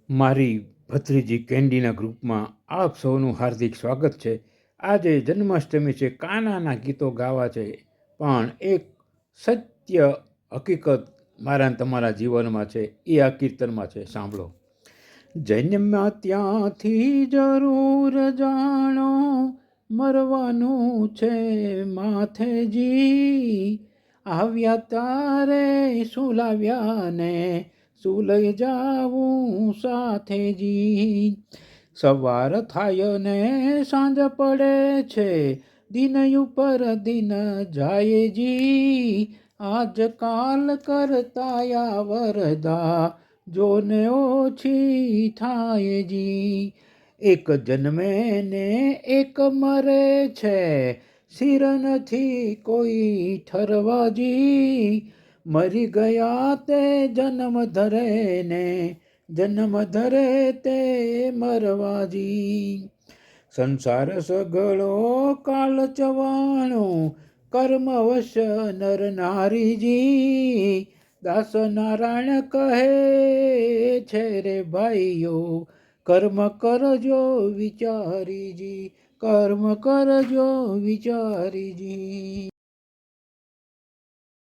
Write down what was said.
મારી ભત્રીજી કેન્ડીના ગ્રુપમાં આપ સૌનું હાર્દિક સ્વાગત છે. આજે જન્માષ્ટમી છે, કાનાના ગીતો ગાવા છે, પણ એક સત્ય હકીકત મારા તમારા જીવનમાં છે. એ આ કીર્તનમાં છે, સાંભળો. જન્મ્યા ત્યાંથી જરૂર જાણો, મરવાનું છે માથેજી. આવ્યા તારે શું લાવ્યા ને શું લઈ જાવું સાથેજી. સવાર થાય ને સાંજ પડે છે, દિન ઉપર દિન જાય જી. આજકાલ કરતા યા વરદા જોને ઓછી થાય જી. એક જન્મે ને એક મરે છે, સિર નથી કોઈ ઠરવાજી. મરી ગયા તે જન્મ ધરે ને જન્મ ધરે તે મરવાજી. સંસાર સગળો કાલ ચવાણો, કર્મવશ નર નારીજી. દાસ નારાયણ કહે છે રે ભાઈઓ, કર્મ કરજો વિચારીજી, કર્મ કરજો વિચારીજી.